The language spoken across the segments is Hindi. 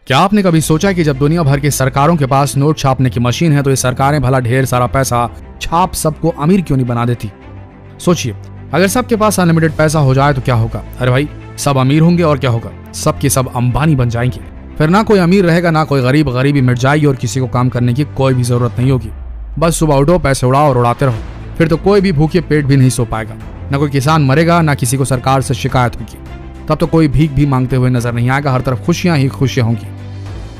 क्या आपने कभी सोचा कि जब दुनिया भर की सरकारों के पास नोट छापने की मशीन है तो ये सरकारें भला ढेर सारा पैसा छाप सबको अमीर क्यों नहीं बना देती? सोचिए, अगर सबके पास अनलिमिटेड पैसा हो जाए तो क्या होगा? अरे भाई, सब अमीर होंगे और क्या होगा, सबके सब अंबानी बन जाएंगे। फिर ना कोई अमीर रहेगा ना कोई गरीब, गरीबी मिट जाएगी और किसी को काम करने की कोई भी जरूरत नहीं होगी। बस सुबह उठो, पैसे उड़ाओ और उड़ाते रहो। फिर तो कोई भी भूखे पेट भी नहीं सो पाएगा, ना कोई किसान मरेगा, ना किसी को सरकार से शिकायत होगी। तब तो कोई भीख भी मांगते हुए नजर नहीं आएगा, हर तरफ खुशियां ही खुशियां होंगी।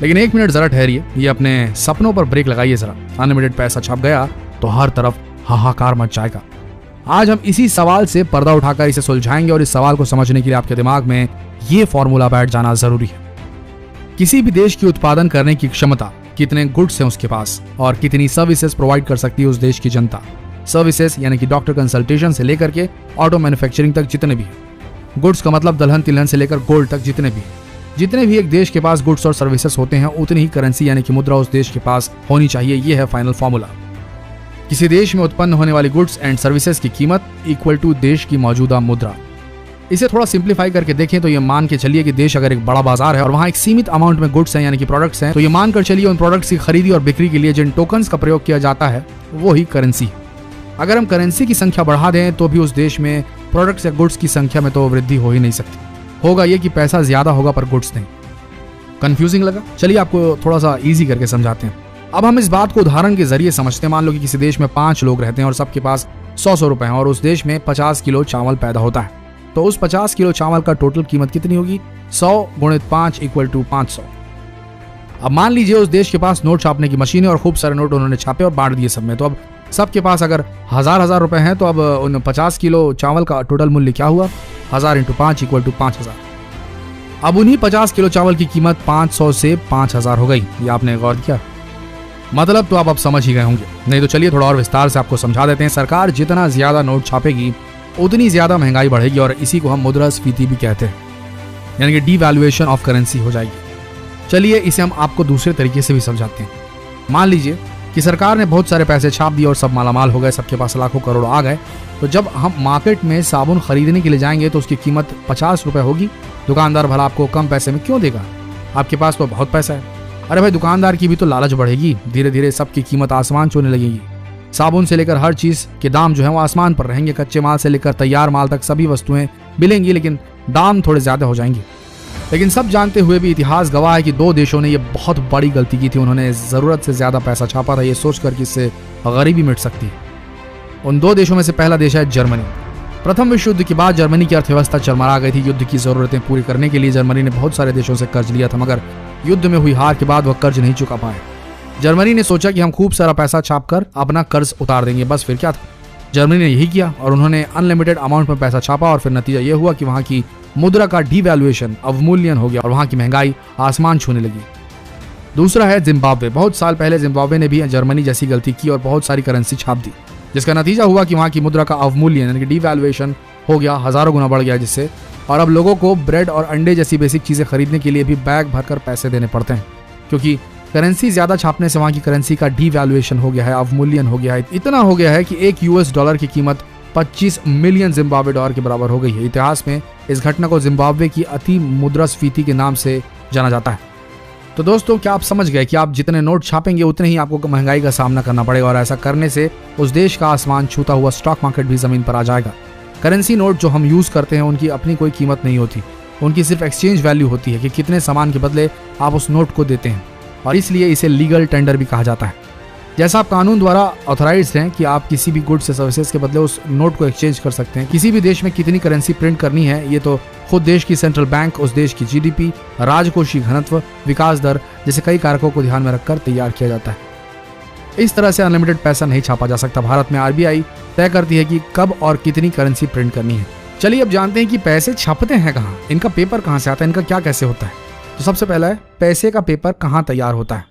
लेकिन एक मिनट जरा ठहरिए, ये अपने सपनों पर ब्रेक लगाइए जरा। अनलिमिटेड पैसा छप गया तो हर तरफ हाहाकार मच जाएगा। आज हम इसी सवाल से पर्दा उठाकर इसे सुलझाएंगे और इस सवाल को समझने के लिए आपके दिमाग में ये फॉर्मूला बैठ जाना जरूरी है। किसी भी देश की उत्पादन करने की क्षमता, कितने गुड्स हैं उसके पास और कितनी सर्विसेज प्रोवाइड कर सकती है उस देश की जनता। सर्विसेज यानी कि डॉक्टर कंसल्टेशन से लेकर के ऑटो मैन्युफैक्चरिंग तक जितने भी हैं। गुड्स का मतलब दलहन तिलहन से लेकर गोल्ड तक जितने भी एक देश के पास गुड्स और सर्विसेज होते हैं उतनी ही करेंसी यानी कि मुद्रा उस देश के पास होनी चाहिए। ये है फाइनल फॉर्मूला। किसी देश में उत्पन्न होने वाली गुड्स एंड सर्विसेज की कीमत इक्वल टू देश की मौजूदा मुद्रा। इसे थोड़ा सिंप्लीफाई करके देखें तो ये मान के चलिए कि देश अगर एक बड़ा बाजार है और वहां एक सीमित अमाउंट में गुड्स हैं यानी कि प्रोडक्ट्स हैं, तो ये मानकर चलिए उन प्रोडक्ट्स की खरीदी और बिक्री के लिए जिन टोकन्स का प्रयोग किया जाता है वो ही करेंसी है। अगर हम करेंसी की संख्या बढ़ा दें तो भी उस देश में प्रोडक्ट्स या गुड्स की संख्या में तो वृद्धि हो ही नहीं सकती। होगा ये कि पैसा ज्यादा होगा पर गुड्स नहीं। कंफ्यूजिंग लगा? चलिए आपको थोड़ा सा इजी करके समझाते हैं। अब हम इस बात को उदाहरण के जरिए समझते हैं। मान लो कि किसी देश में 5 लोग रहते हैं और सबके पास 100 रुपए हैं और उस देश में 50 किलो चावल पैदा होता है। तो उस 50 किलो चावल का टोटल कीमत कितनी होगी? 100 गुणित 5 इक्वल टू 500। अब मान लीजिए उस देश के पास नोट छापने की मशीन है और खूब सारे नोट उन्होंने छापे और बांट दिए सब में। तो अब सबके पास अगर हजार रुपए हैं तो अब उन 50 किलो चावल का टोटल मूल्य क्या हुआ? 1000 इंटू 5 इक्वल टू 5000। अब उन्हीं 50 किलो चावल की कीमत 500 से 5000 हो गई। ये आपने गौर किया? मतलब तो आप अब समझ ही गए होंगे। नहीं तो चलिए थोड़ा और विस्तार से आपको समझा देते हैं। सरकार जितना ज्यादा नोट छापेगी उतनी ज्यादा महंगाई बढ़ेगी और इसी को हम मुद्रास्फीति भी कहते हैं, यानी कि डीवैल्यूएशन ऑफ करेंसी हो जाएगी। चलिए इसे हम आपको दूसरे तरीके से भी समझाते हैं। मान लीजिए कि सरकार ने बहुत सारे पैसे छाप दिए और सब मालामाल हो गए, सबके पास लाखों करोड़ आ गए। तो जब हम मार्केट में साबुन खरीदने के लिए जाएंगे तो उसकी कीमत 50 रुपए होगी। दुकानदार भला आपको कम पैसे में क्यों देगा? आपके पास तो बहुत पैसा है। अरे भाई, दुकानदार की भी तो लालच बढ़ेगी। धीरे धीरे सबकी कीमत आसमान छूने लगेगी। साबुन से लेकर हर चीज के दाम जो है वो आसमान पर रहेंगे। कच्चे माल से लेकर तैयार माल तक सभी वस्तुएं मिलेंगी, लेकिन दाम थोड़े ज्यादा हो जाएंगे। लेकिन सब जानते हुए भी इतिहास गवाह है कि 2 देशों ने ये बहुत बड़ी गलती की थी। उन्होंने जरूरत से ज्यादा पैसा छापा था, ये सोचकर कि इससे गरीबी मिट सकती है। उन 2 देशों में से पहला देश है जर्मनी। प्रथम विश्व युद्ध के बाद जर्मनी की अर्थव्यवस्था चरमरा गई थी। युद्ध की जरूरतें पूरी करने के लिए जर्मनी ने बहुत सारे देशों से कर्ज लिया था, मगर युद्ध में हुई हार के बाद वह कर्ज नहीं चुका पाए। जर्मनी ने सोचा कि हम खूब सारा पैसा छापकर अपना कर्ज उतार देंगे। बस फिर क्या था, जर्मनी ने यही किया और उन्होंने अनलिमिटेड अमाउंट में पैसा छापा और फिर नतीजा यह हुआ कि वहां की मुद्रा का डीवैल्यूएशन, अवमूल्यन हो गया और वहां की महंगाई आसमान छूने लगी। दूसरा है जिम्बाब्वे। बहुत साल पहले जिम्बाब्वे ने भी जर्मनी जैसी गलती की और बहुत सारी करेंसी छाप दी, जिसका नतीजा हुआ कि वहां की मुद्रा का अवमूल्यन यानी कि डीवैल्यूएशन हो गया, हजारों गुना बढ़ गया, जिससे और अब लोगों को ब्रेड और अंडे जैसी बेसिक चीजें खरीदने के लिए भी बैग भरकर पैसे देने पड़ते हैं, क्योंकि करेंसी ज्यादा छापने से वहां की करेंसी का डीवैल्यूएशन हो गया है, अवमूल्यन हो गया है। इतना हो गया है कि एक यूएस डॉलर की कीमत 25 मिलियन जिम्बाब्वे डॉलर के बराबर हो गई है। इतिहास में इस घटना को जिम्बाब्वे की अति मुद्रास्फीति के नाम से जाना जाता है। तो दोस्तों, क्या आप समझ गए कि आप जितने नोट छापेंगे उतने ही आपको महंगाई का सामना करना पड़ेगा और ऐसा करने से उस देश का आसमान छूता हुआ स्टॉक मार्केट भी जमीन पर आ जाएगा। करेंसी नोट जो हम यूज करते हैं उनकी अपनी कोई कीमत नहीं होती, उनकी सिर्फ एक्सचेंज वैल्यू होती है कि कितने सामान के बदले आप उस नोट को देते हैं, और इसलिए इसे लीगल टेंडर भी कहा जाता है। जैसा आप कानून द्वारा ऑथराइज्ड हैं कि आप किसी भी गुड्स या सर्विसेज के बदले उस नोट को एक्सचेंज कर सकते हैं। किसी भी देश में कितनी करेंसी प्रिंट करनी है ये तो खुद देश की सेंट्रल बैंक, उस देश की जीडीपी, राजकोषीय घनत्व, विकास दर जैसे कई कारकों को ध्यान में रखकर तैयार किया जाता है। इस तरह से अनलिमिटेड पैसा नहीं छापा जा सकता। भारत में आरबीआई तय करती है कि कब और कितनी करेंसी प्रिंट करनी है। चलिए अब जानते हैं कि पैसे छपते हैं कहाँ, इनका पेपर कहाँ से आता है, इनका क्या कैसे होता है। तो सबसे पहला है, पैसे का पेपर कहाँ तैयार होता है।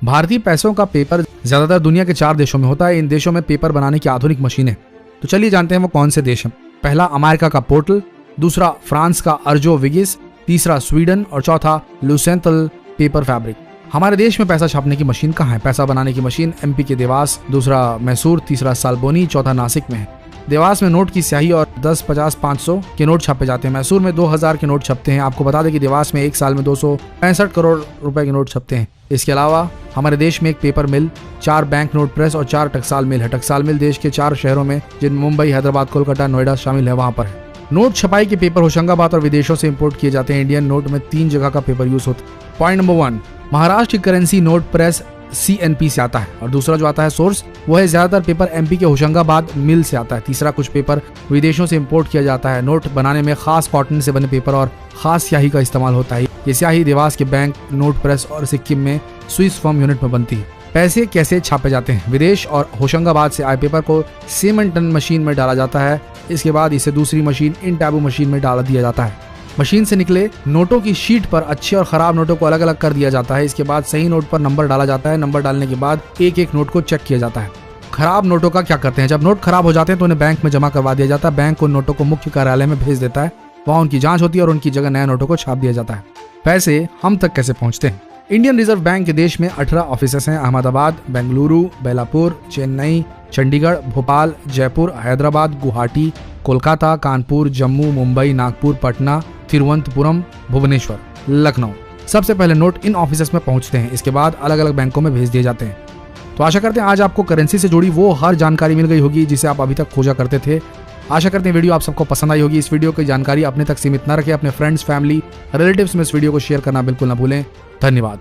भारतीय पैसों का पेपर ज्यादातर दुनिया के 4 देशों में होता है। इन देशों में पेपर बनाने की आधुनिक मशीनें, तो चलिए जानते हैं वो कौन से देश हैं। पहला अमेरिका का पोर्टल, दूसरा फ्रांस का अर्जो विगिस, तीसरा स्वीडन और चौथा लुसेंटल पेपर फैब्रिक। हमारे देश में पैसा छापने की मशीन कहाँ है? पैसा बनाने की मशीन एमपी के देवास, दूसरा मैसूर, तीसरा सालबोनी, चौथा नासिक में है। देवास में नोट की स्याही और 10, 50, 500 के नोट छापे जाते हैं। मैसूर में 2000 के नोट छपते हैं। आपको बता दें कि देवास में एक साल में 265 करोड़ रुपए के नोट छपते हैं। इसके अलावा हमारे देश में एक पेपर मिल, 4 बैंक नोट प्रेस और 4 टकसाल मिल है। टकसाल मिल देश के 4 शहरों में, जिनमें मुंबई, हैदराबाद, कोलकाता, नोएडा शामिल है, वहां पर है। नोट छपाई के पेपर होशंगाबाद और विदेशों से इंपोर्ट किए जाते हैं। इंडियन नोट में 3 जगह का पेपर यूज होता है। पॉइंट नंबर 1, महाराष्ट्र की करेंसी नोट प्रेस CNP से आता है। और दूसरा जो आता है सोर्स, वो है ज्यादातर पेपर MP के होशंगाबाद मिल से आता है। तीसरा, कुछ पेपर विदेशों से इंपोर्ट किया जाता है। नोट बनाने में खास कॉटन से बने पेपर और खास स्याही का इस्तेमाल होता है। ये स्याही देवास के बैंक, नोट प्रेस और सिक्किम में स्विस फॉर्म यूनिट में बनती है। पैसे कैसे छापे जाते हैं? विदेश और होशंगाबाद से आए पेपर को सीमेंटन मशीन में डाला जाता है। इसके बाद इसे दूसरी मशीन इन टैबू मशीन में डाल दिया जाता है। मशीन से निकले नोटों की शीट पर अच्छे और खराब नोटों को अलग अलग कर दिया जाता है। इसके बाद सही नोट पर नंबर डाला जाता है। नंबर डालने के बाद एक एक नोट को चेक किया जाता है। खराब नोटों का क्या करते हैं? जब नोट खराब हो जाते हैं तो उन्हें बैंक में जमा करवा दिया जाता है। बैंक उन नोटों को मुख्य कार्यालय में भेज देता है। वहाँ उनकी जांच होती है और उनकी जगह नए नोटों को छाप दिया जाता है। पैसे हम तक कैसे पहुँचते हैं? इंडियन रिजर्व बैंक के देश में 18 ऑफिसेस हैं। अहमदाबाद, बेंगलुरु, बेलापुर, चेन्नई, चंडीगढ़, भोपाल, जयपुर, हैदराबाद, गुवाहाटी, कोलकाता, कानपुर, जम्मू, मुंबई, नागपुर, पटना, तिरुवनंतपुरम, भुवनेश्वर, लखनऊ। सबसे पहले नोट इन ऑफिसेस में पहुंचते हैं। इसके बाद अलग अलग बैंकों में भेज दिए जाते हैं। तो आशा करते हैं आज आपको करेंसी से जुड़ी वो हर जानकारी मिल गई होगी जिसे आप अभी तक खोजा करते थे। आशा करते हैं वीडियो आप सबको पसंद आई होगी। इस वीडियो की जानकारी अपने तक सीमित न रखें। अपने फ्रेंड्स, फैमिली, रिलेटिव्स में इस वीडियो को शेयर करना बिल्कुल न भूलें। धन्यवाद।